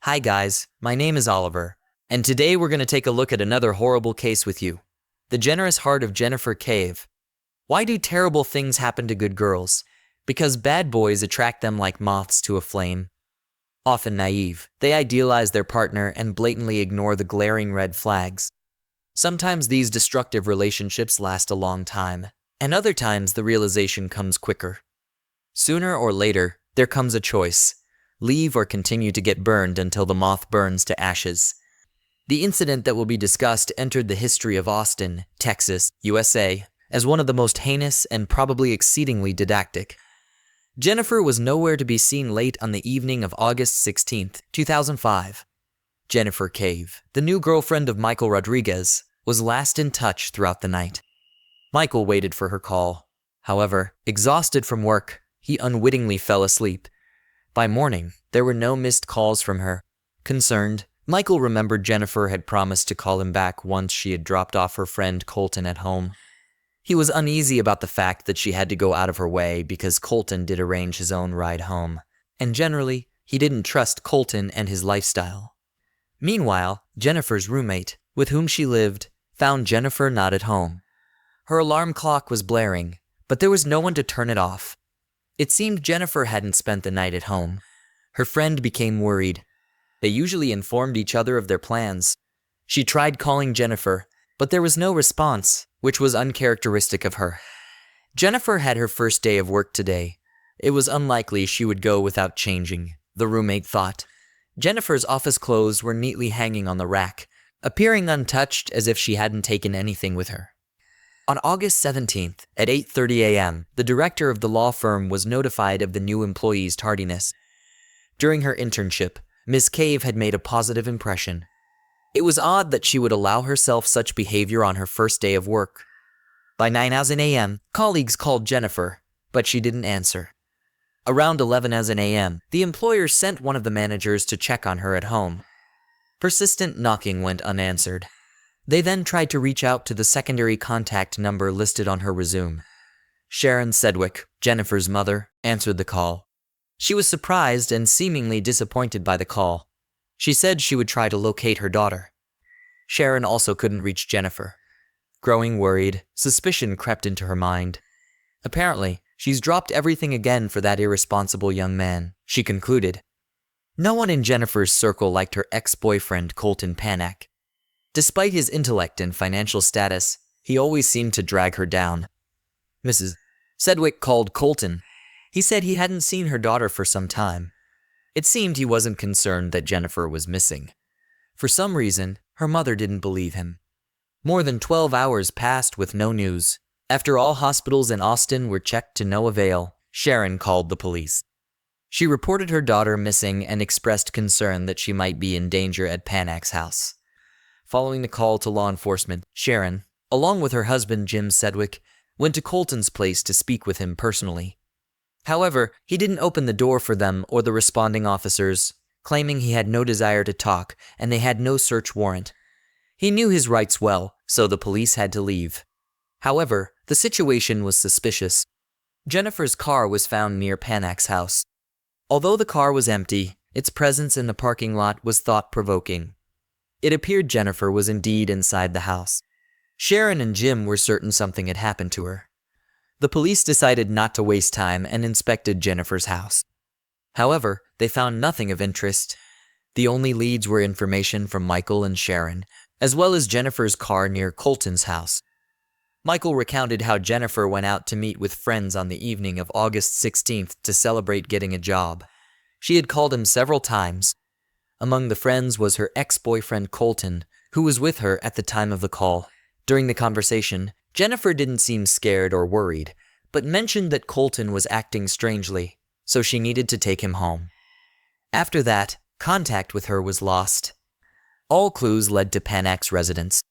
Hi guys, my name is Oliver, and today we're going to take a look at another horrible case with you. The generous heart of Jennifer Cave. Why do terrible things happen to good girls? Because bad boys attract them like moths to a flame. Often naive, they idealize their partner and blatantly ignore the glaring red flags. Sometimes these destructive relationships last a long time, and other times the realization comes quicker. Sooner or later, there comes a choice. Leave or continue to get burned until the moth burns to ashes. The incident that will be discussed entered the history of Austin, Texas, USA, as one of the most heinous and probably exceedingly didactic. Jennifer was nowhere to be seen late on the evening of August 16, 2005. Jennifer Cave, the new girlfriend of Michael Rodriguez, was last in touch throughout the night. Michael waited for her call. However, exhausted from work, he unwittingly fell asleep. By morning, there were no missed calls from her. Concerned, Michael remembered Jennifer had promised to call him back once she had dropped off her friend Colton at home. He was uneasy about the fact that she had to go out of her way because Colton did arrange his own ride home, and generally, he didn't trust Colton and his lifestyle. Meanwhile, Jennifer's roommate, with whom she lived, found Jennifer not at home. Her alarm clock was blaring, but there was no one to turn it off. It seemed Jennifer hadn't spent the night at home. Her friend became worried. They usually informed each other of their plans. She tried calling Jennifer, but there was no response, which was uncharacteristic of her. Jennifer had her first day of work today. It was unlikely she would go without changing, the roommate thought. Jennifer's office clothes were neatly hanging on the rack, appearing untouched as if she hadn't taken anything with her. On August 17th, at 8:30 a.m., the director of the law firm was notified of the new employee's tardiness. During her internship, Ms. Cave had made a positive impression. It was odd that she would allow herself such behavior on her first day of work. By 9:00 a.m., colleagues called Jennifer, but she didn't answer. Around 11:00 a.m., the employer sent one of the managers to check on her at home. Persistent knocking went unanswered. They then tried to reach out to the secondary contact number listed on her resume. Sharon Sedgwick, Jennifer's mother, answered the call. She was surprised and seemingly disappointed by the call. She said she would try to locate her daughter. Sharon also couldn't reach Jennifer. Growing worried, suspicion crept into her mind. Apparently, she's dropped everything again for that irresponsible young man, she concluded. No one in Jennifer's circle liked her ex-boyfriend Colton Panak. Despite his intellect and financial status, he always seemed to drag her down. Mrs. Sedgwick called Colton. He said he hadn't seen her daughter for some time. It seemed he wasn't concerned that Jennifer was missing. For some reason, her mother didn't believe him. More than 12 hours passed with no news. After all hospitals in Austin were checked to no avail, Sharon called the police. She reported her daughter missing and expressed concern that she might be in danger at Panak's house. Following the call to law enforcement, Sharon, along with her husband Jim Sedgwick, went to Colton's place to speak with him personally. However, he didn't open the door for them or the responding officers, claiming he had no desire to talk and they had no search warrant. He knew his rights well, so the police had to leave. However, the situation was suspicious. Jennifer's car was found near Panak's house. Although the car was empty, its presence in the parking lot was thought-provoking. It appeared Jennifer was indeed inside the house. Sharon and Jim were certain something had happened to her. The police decided not to waste time and inspected Jennifer's house. However, they found nothing of interest. The only leads were information from Michael and Sharon, as well as Jennifer's car near Colton's house. Michael recounted how Jennifer went out to meet with friends on the evening of August 16th to celebrate getting a job. She had called him several times. Among the friends was her ex-boyfriend Colton, who was with her at the time of the call. During the conversation, Jennifer didn't seem scared or worried, but mentioned that Colton was acting strangely, so she needed to take him home. After that, contact with her was lost. All clues led to Panak's residence.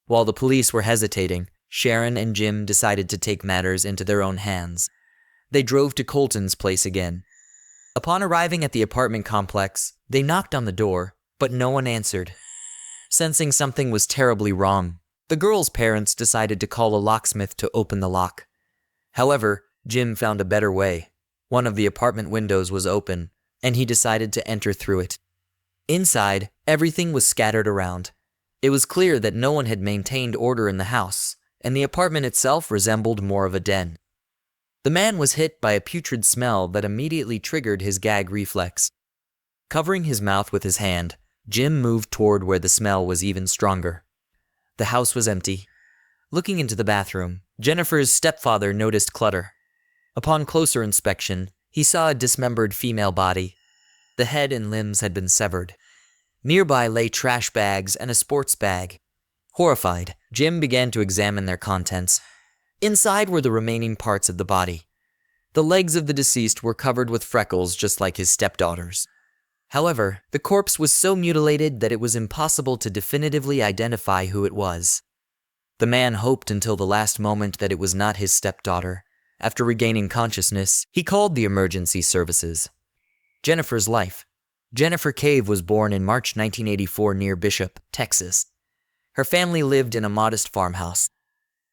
While the police were hesitating, Sharon and Jim decided to take matters into their own hands. They drove to Colton's place again. Upon arriving at the apartment complex, they knocked on the door, but no one answered. Sensing something was terribly wrong, the girl's parents decided to call a locksmith to open the lock. However, Jim found a better way. One of the apartment windows was open, and he decided to enter through it. Inside, everything was scattered around. It was clear that no one had maintained order in the house, and the apartment itself resembled more of a den. The man was hit by a putrid smell that immediately triggered his gag reflex. Covering his mouth with his hand, Jim moved toward where the smell was even stronger. The house was empty. Looking into the bathroom, Jennifer's stepfather noticed clutter. Upon closer inspection, he saw a dismembered female body. The head and limbs had been severed. Nearby lay trash bags and a sports bag. Horrified, Jim began to examine their contents. Inside were the remaining parts of the body. The legs of the deceased were covered with freckles just like his stepdaughter's. However, the corpse was so mutilated that it was impossible to definitively identify who it was. The man hoped until the last moment that it was not his stepdaughter. After regaining consciousness, he called the emergency services. Jennifer's life. Jennifer Cave was born in March 1984 near Bishop, Texas. Her family lived in a modest farmhouse.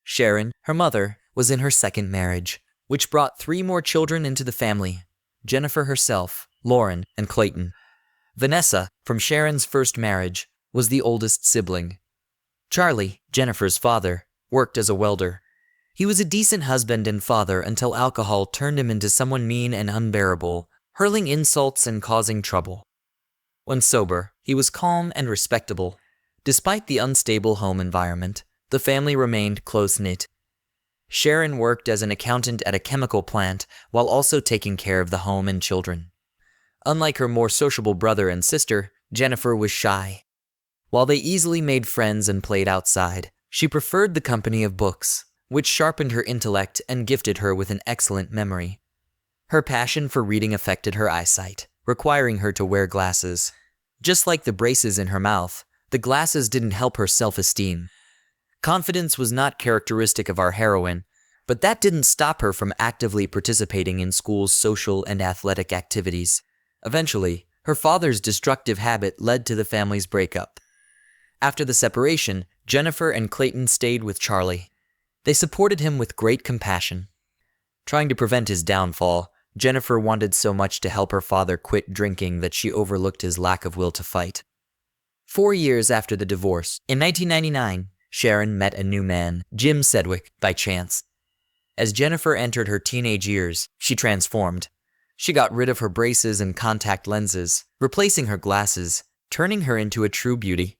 Sharon, her mother, was in her second marriage, which brought 3 more children into the family: Jennifer herself, Lauren, and Clayton. Vanessa, from Sharon's first marriage, was the oldest sibling. Charlie, Jennifer's father, worked as a welder. He was a decent husband and father until alcohol turned him into someone mean and unbearable, hurling insults and causing trouble. When sober, he was calm and respectable. Despite the unstable home environment, the family remained close-knit. Sharon worked as an accountant at a chemical plant while also taking care of the home and children. Unlike her more sociable brother and sister, Jennifer was shy. While they easily made friends and played outside, she preferred the company of books, which sharpened her intellect and gifted her with an excellent memory. Her passion for reading affected her eyesight, requiring her to wear glasses. Just like the braces in her mouth, the glasses didn't help her self-esteem. Confidence was not characteristic of our heroine, but that didn't stop her from actively participating in school's social and athletic activities. Eventually, her father's destructive habit led to the family's breakup. After the separation, Jennifer and Clayton stayed with Charlie. They supported him with great compassion. Trying to prevent his downfall, Jennifer wanted so much to help her father quit drinking that she overlooked his lack of will to fight. 4 years after the divorce, in 1999, Sharon met a new man, Jim Sedgwick, by chance. As Jennifer entered her teenage years, she transformed. She got rid of her braces and contact lenses, replacing her glasses, turning her into a true beauty.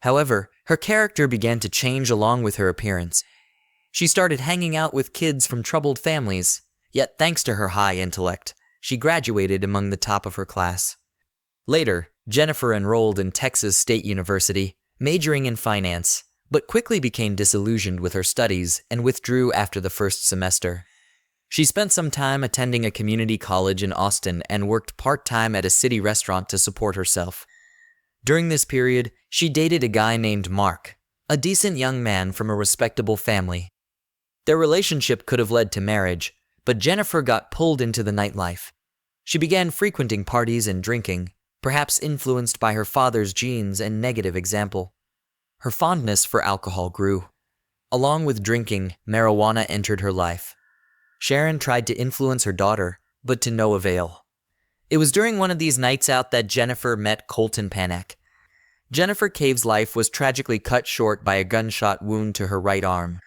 However, her character began to change along with her appearance. She started hanging out with kids from troubled families, yet thanks to her high intellect, she graduated among the top of her class. Later, Jennifer enrolled in Texas State University, majoring in finance, but quickly became disillusioned with her studies and withdrew after the first semester. She spent some time attending a community college in Austin and worked part-time at a city restaurant to support herself. During this period, she dated a guy named Mark, a decent young man from a respectable family. Their relationship could have led to marriage, but Jennifer got pulled into the nightlife. She began frequenting parties and drinking, perhaps influenced by her father's genes and negative example. Her fondness for alcohol grew. Along with drinking, marijuana entered her life. Sharon tried to influence her daughter, but to no avail. It was during one of these nights out that Jennifer met Colton Panak. Jennifer Cave's life was tragically cut short by a gunshot wound to her right arm.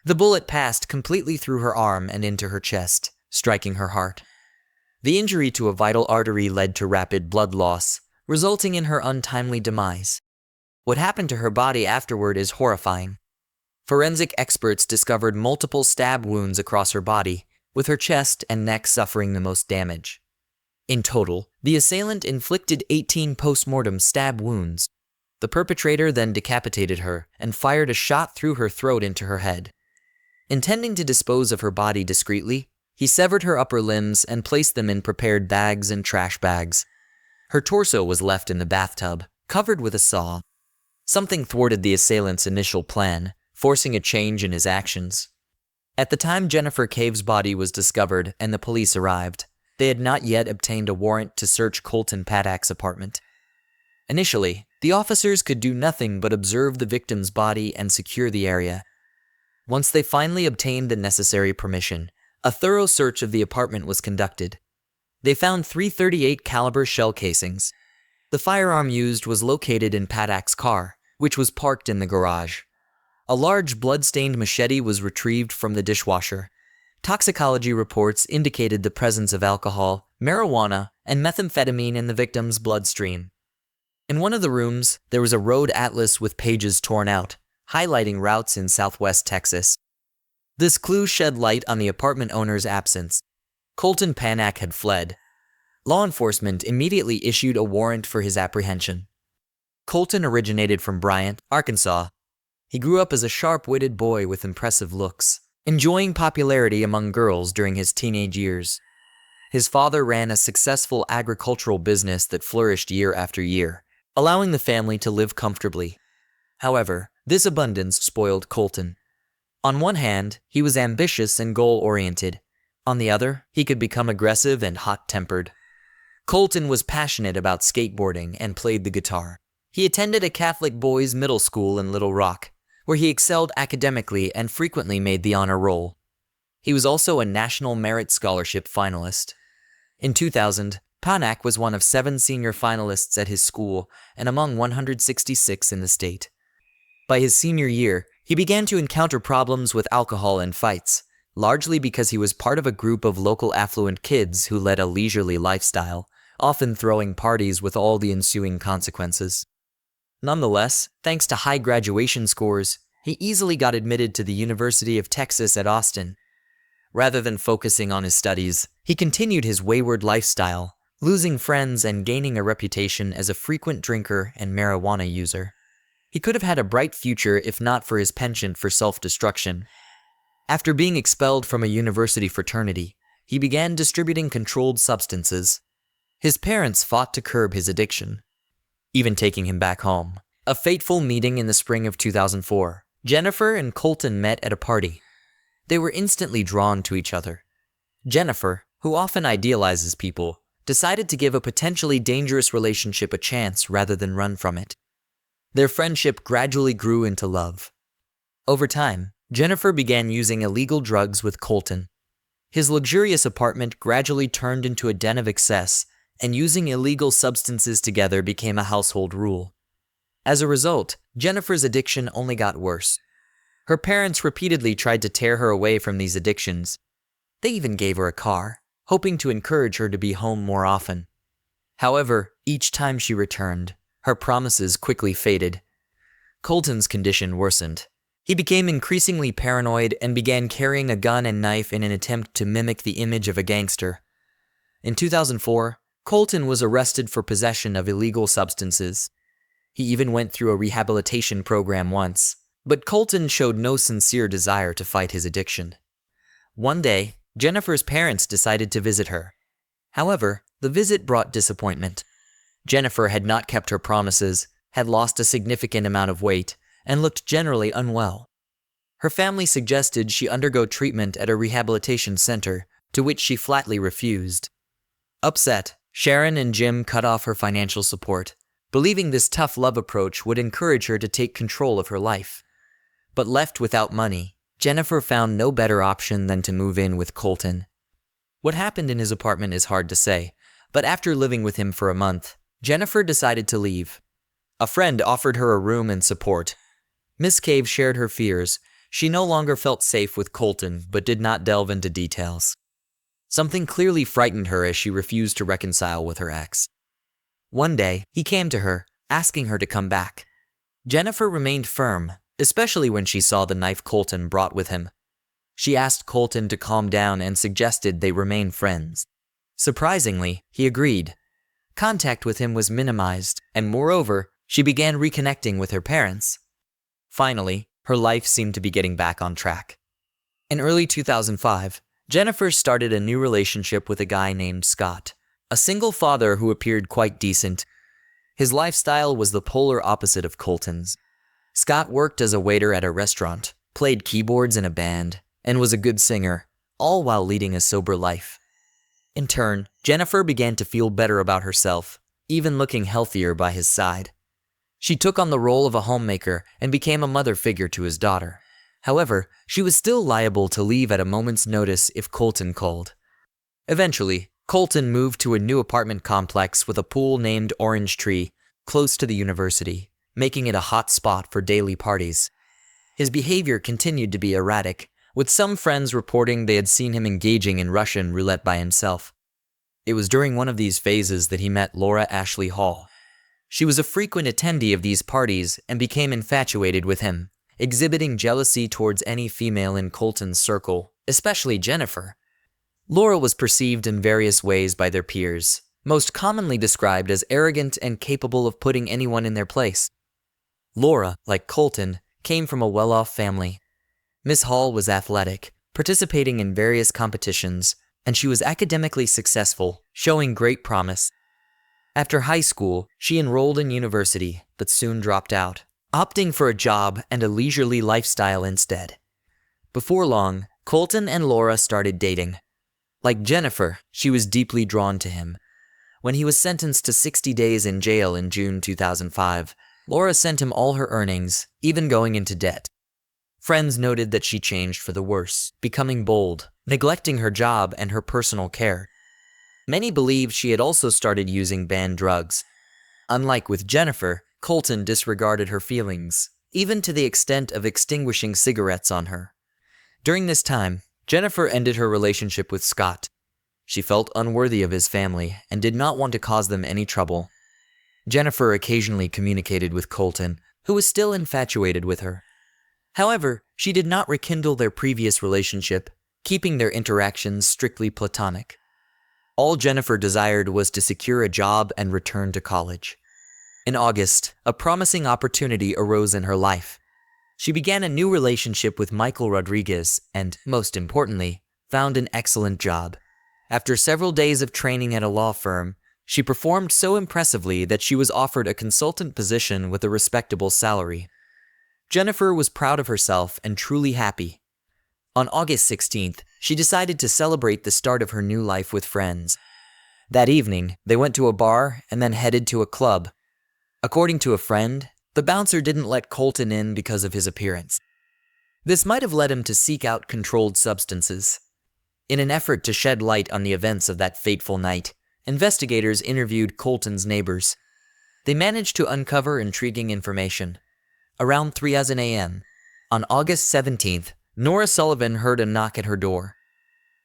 The bullet passed completely through her arm and into her chest, striking her heart. The injury to a vital artery led to rapid blood loss, resulting in her untimely demise. What happened to her body afterward is horrifying. Forensic experts discovered multiple stab wounds across her body, with her chest and neck suffering the most damage. In total, the assailant inflicted 18 post-mortem stab wounds. The perpetrator then decapitated her and fired a shot through her throat into her head. Intending to dispose of her body discreetly, he severed her upper limbs and placed them in prepared bags and trash bags. Her torso was left in the bathtub, covered with a saw. Something thwarted the assailant's initial plan, forcing a change in his actions. At the time Jennifer Cave's body was discovered and the police arrived, they had not yet obtained a warrant to search Colton Paddock's apartment. Initially, the officers could do nothing but observe the victim's body and secure the area. Once they finally obtained the necessary permission, a thorough search of the apartment was conducted. They found 338 caliber shell casings. The firearm used was located in Paddock's car, which was parked in the garage. A large blood-stained machete was retrieved from the dishwasher. Toxicology reports indicated the presence of alcohol, marijuana, and methamphetamine in the victim's bloodstream. In one of the rooms, there was a road atlas with pages torn out, highlighting routes in southwest Texas. This clue shed light on the apartment owner's absence. Colton Panak had fled. Law enforcement immediately issued a warrant for his apprehension. Colton originated from Bryant, Arkansas. He grew up as a sharp-witted boy with impressive looks, enjoying popularity among girls during his teenage years. His father ran a successful agricultural business that flourished year after year, allowing the family to live comfortably. However, this abundance spoiled Colton. On one hand, he was ambitious and goal-oriented. On the other, he could become aggressive and hot-tempered. Colton was passionate about skateboarding and played the guitar. He attended a Catholic boys' middle school in Little Rock, where he excelled academically and frequently made the honor roll. He was also a National Merit Scholarship finalist. In 2000, Panak was one of 7 senior finalists at his school and among 166 in the state. By his senior year, he began to encounter problems with alcohol and fights, largely because he was part of a group of local affluent kids who led a leisurely lifestyle, often throwing parties with all the ensuing consequences. Nonetheless, thanks to high graduation scores, he easily got admitted to the University of Texas at Austin. Rather than focusing on his studies, he continued his wayward lifestyle, losing friends and gaining a reputation as a frequent drinker and marijuana user. He could have had a bright future if not for his penchant for self-destruction. After being expelled from a university fraternity, he began distributing controlled substances. His parents fought to curb his addiction, even taking him back home. A fateful meeting in the spring of 2004. Jennifer and Colton met at a party. They were instantly drawn to each other. Jennifer, who often idealizes people, decided to give a potentially dangerous relationship a chance rather than run from it. Their friendship gradually grew into love. Over time, Jennifer began using illegal drugs with Colton. His luxurious apartment gradually turned into a den of excess, and using illegal substances together became a household rule. As a result, Jennifer's addiction only got worse. Her parents repeatedly tried to tear her away from these addictions. They even gave her a car, hoping to encourage her to be home more often. However, each time she returned, her promises quickly faded. Colton's condition worsened. He became increasingly paranoid and began carrying a gun and knife in an attempt to mimic the image of a gangster. In 2004, Colton was arrested for possession of illegal substances. He even went through a rehabilitation program once, but Colton showed no sincere desire to fight his addiction. One day, Jennifer's parents decided to visit her. However, the visit brought disappointment. Jennifer had not kept her promises, had lost a significant amount of weight, and looked generally unwell. Her family suggested she undergo treatment at a rehabilitation center, to which she flatly refused. Upset, Sharon and Jim cut off her financial support, believing this tough love approach would encourage her to take control of her life. But left without money, Jennifer found no better option than to move in with Colton. What happened in his apartment is hard to say, but after living with him for a month, Jennifer decided to leave. A friend offered her a room and support. Miss Cave shared her fears. She no longer felt safe with Colton, but did not delve into details. Something clearly frightened her as she refused to reconcile with her ex. One day, he came to her, asking her to come back. Jennifer remained firm, especially when she saw the knife Colton brought with him. She asked Colton to calm down and suggested they remain friends. Surprisingly, he agreed. Contact with him was minimized, and moreover, she began reconnecting with her parents. Finally, her life seemed to be getting back on track. In early 2005, Jennifer started a new relationship with a guy named Scott, a single father who appeared quite decent. His lifestyle was the polar opposite of Colton's. Scott worked as a waiter at a restaurant, played keyboards in a band, and was a good singer, all while leading a sober life. In turn, Jennifer began to feel better about herself, even looking healthier by his side. She took on the role of a homemaker and became a mother figure to his daughter. However, she was still liable to leave at a moment's notice if Colton called. Eventually, Colton moved to a new apartment complex with a pool named Orange Tree, close to the university, making it a hot spot for daily parties. His behavior continued to be erratic, with some friends reporting they had seen him engaging in Russian roulette by himself. It was during one of these phases that he met Laura Ashley Hall. She was a frequent attendee of these parties and became infatuated with him, exhibiting jealousy towards any female in Colton's circle, especially Jennifer. Laura was perceived in various ways by their peers, most commonly described as arrogant and capable of putting anyone in their place. Laura, like Colton, came from a well-off family. Miss Hall was athletic, participating in various competitions, and she was academically successful, showing great promise. After high school, she enrolled in university, but soon dropped out, opting for a job and a leisurely lifestyle instead. Before long, Colton and Laura started dating. Like Jennifer, she was deeply drawn to him. When he was sentenced to 60 days in jail in June 2005, Laura sent him all her earnings, even going into debt. Friends noted that she changed for the worse, becoming bold, neglecting her job and her personal care. Many believed she had also started using banned drugs. Unlike with Jennifer, Colton disregarded her feelings, even to the extent of extinguishing cigarettes on her. During this time, Jennifer ended her relationship with Scott. She felt unworthy of his family and did not want to cause them any trouble. Jennifer occasionally communicated with Colton, who was still infatuated with her. However, she did not rekindle their previous relationship, keeping their interactions strictly platonic. All Jennifer desired was to secure a job and return to college. In August, a promising opportunity arose in her life. She began a new relationship with Michael Rodriguez and, most importantly, found an excellent job. After several days of training at a law firm, she performed so impressively that she was offered a consultant position with a respectable salary. Jennifer was proud of herself and truly happy. On August 16th, she decided to celebrate the start of her new life with friends. That evening, they went to a bar and then headed to a club. According to a friend, the bouncer didn't let Colton in because of his appearance. This might have led him to seek out controlled substances. In an effort to shed light on the events of that fateful night, investigators interviewed Colton's neighbors. They managed to uncover intriguing information. Around 3 a.m., on August 17th, Nora Sullivan heard a knock at her door.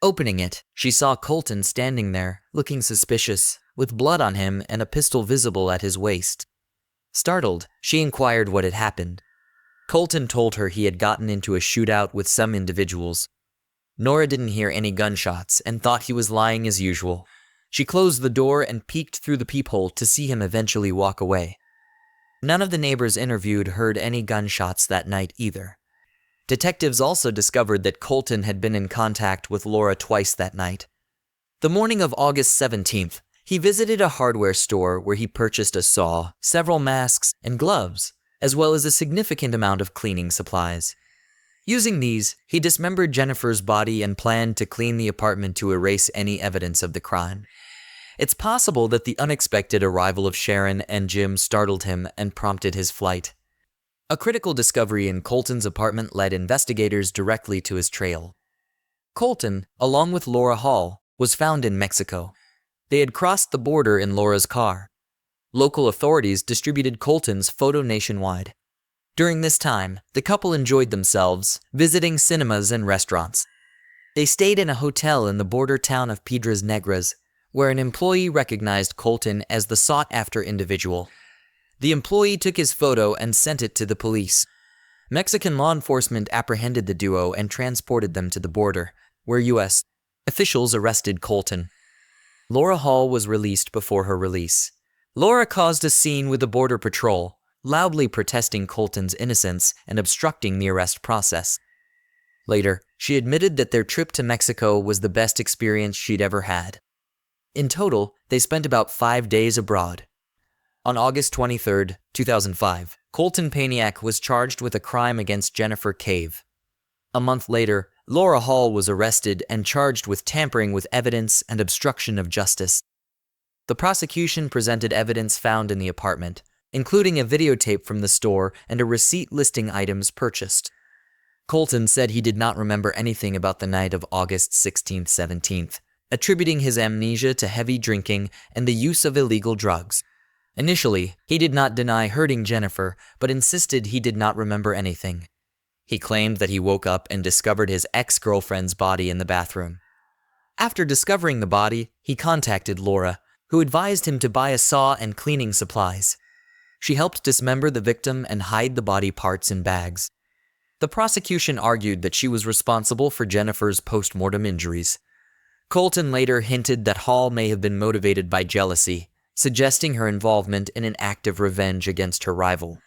Opening it, she saw Colton standing there, looking suspicious, with blood on him and a pistol visible at his waist. Startled, she inquired what had happened. Colton told her he had gotten into a shootout with some individuals. Nora didn't hear any gunshots and thought he was lying as usual. She closed the door and peeked through the peephole to see him eventually walk away. None of the neighbors interviewed heard any gunshots that night either. Detectives also discovered that Colton had been in contact with Laura twice that night. The morning of August 17th, he visited a hardware store where he purchased a saw, several masks, and gloves, as well as a significant amount of cleaning supplies. Using these, he dismembered Jennifer's body and planned to clean the apartment to erase any evidence of the crime. It's possible that the unexpected arrival of Sharon and Jim startled him and prompted his flight. A critical discovery in Colton's apartment led investigators directly to his trail. Colton, along with Laura Hall, was found in Mexico. They had crossed the border in Laura's car. Local authorities distributed Colton's photo nationwide. During this time, the couple enjoyed themselves, visiting cinemas and restaurants. They stayed in a hotel in the border town of Piedras Negras, where an employee recognized Colton as the sought-after individual. The employee took his photo and sent it to the police. Mexican law enforcement apprehended the duo and transported them to the border, where U.S. officials arrested Colton. Laura Hall was released before her release. Laura caused a scene with the Border Patrol, loudly protesting Colton's innocence and obstructing the arrest process. Later, she admitted that their trip to Mexico was the best experience she'd ever had. In total, they spent about 5 days abroad. On August 23, 2005, Colton Paniak was charged with a crime against Jennifer Cave. A month later, Laura Hall was arrested and charged with tampering with evidence and obstruction of justice. The prosecution presented evidence found in the apartment, including a videotape from the store and a receipt listing items purchased. Colton said he did not remember anything about the night of August 16th-17th, attributing his amnesia to heavy drinking and the use of illegal drugs. Initially, he did not deny hurting Jennifer, but insisted he did not remember anything. He claimed that he woke up and discovered his ex-girlfriend's body in the bathroom. After discovering the body, he contacted Laura, who advised him to buy a saw and cleaning supplies. She helped dismember the victim and hide the body parts in bags. The prosecution argued that she was responsible for Jennifer's post-mortem injuries. Colton later hinted that Hall may have been motivated by jealousy, suggesting her involvement in an act of revenge against her rival.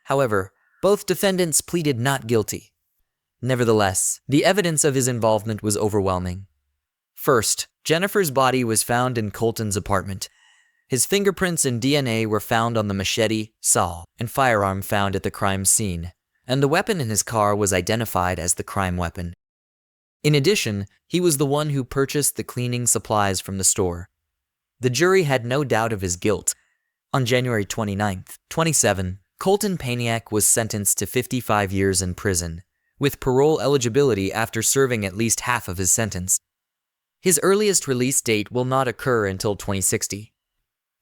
However, both defendants pleaded not guilty. Nevertheless, the evidence of his involvement was overwhelming. First, Jennifer's body was found in Colton's apartment. His fingerprints and DNA were found on the machete, saw, and firearm found at the crime scene, and the weapon in his car was identified as the crime weapon. In addition, he was the one who purchased the cleaning supplies from the store. The jury had no doubt of his guilt. On January 29, 2007, Colton Paniak was sentenced to 55 years in prison, with parole eligibility after serving at least half of his sentence. His earliest release date will not occur until 2060.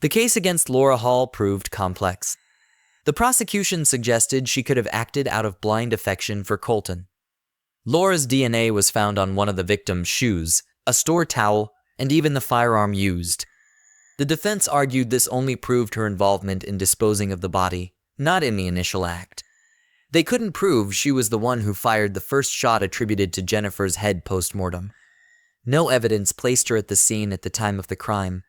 The case against Laura Hall proved complex. The prosecution suggested she could have acted out of blind affection for Colton. Laura's DNA was found on one of the victim's shoes, a store towel, and even the firearm used. The defense argued this only proved her involvement in disposing of the body, not in the initial act. They couldn't prove she was the one who fired the first shot attributed to Jennifer's head post-mortem. No evidence placed her at the scene at the time of the crime.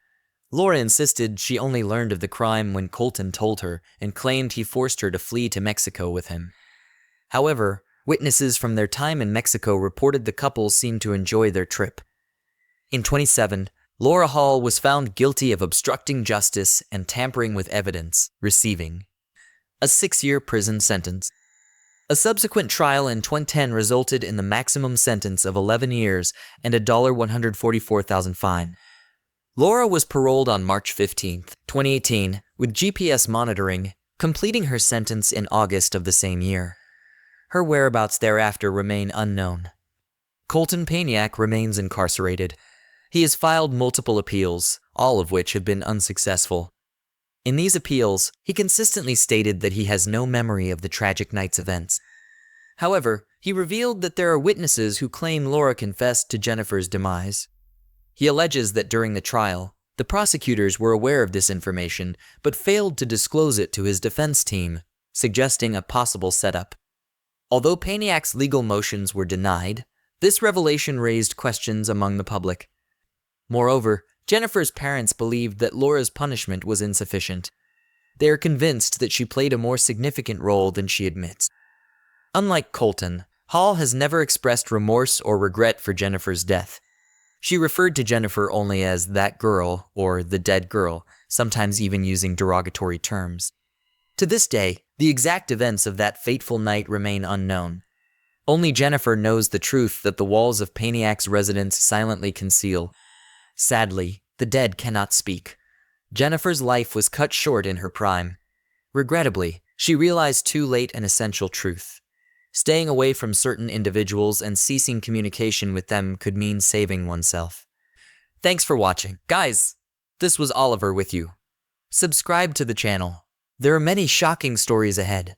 Laura insisted she only learned of the crime when Colton told her and claimed he forced her to flee to Mexico with him. However, witnesses from their time in Mexico reported the couple seemed to enjoy their trip. In 2007, Laura Hall was found guilty of obstructing justice and tampering with evidence, receiving a 6-year prison sentence. A subsequent trial in 2010 resulted in the maximum sentence of 11 years and a $144,000 fine. Laura was paroled on March 15, 2018, with GPS monitoring, completing her sentence in August of the same year. Her whereabouts thereafter remain unknown. Colton Paniak remains incarcerated. He has filed multiple appeals, all of which have been unsuccessful. In these appeals, he consistently stated that he has no memory of the tragic night's events. However, he revealed that there are witnesses who claim Laura confessed to Jennifer's demise. He alleges that during the trial, the prosecutors were aware of this information but failed to disclose it to his defense team, suggesting a possible setup. Although Paniak's legal motions were denied, this revelation raised questions among the public. Moreover, Jennifer's parents believed that Laura's punishment was insufficient. They are convinced that she played a more significant role than she admits. Unlike Colton, Hall has never expressed remorse or regret for Jennifer's death. She referred to Jennifer only as that girl or the dead girl, sometimes even using derogatory terms. To this day, the exact events of that fateful night remain unknown. Only Jennifer knows the truth that the walls of Paniak's residence silently conceal. Sadly, the dead cannot speak. Jennifer's life was cut short in her prime. Regrettably, she realized too late an essential truth. Staying away from certain individuals and ceasing communication with them could mean saving oneself. Thanks for watching. Guys, this was Oliver with you. Subscribe to the channel. There are many shocking stories ahead.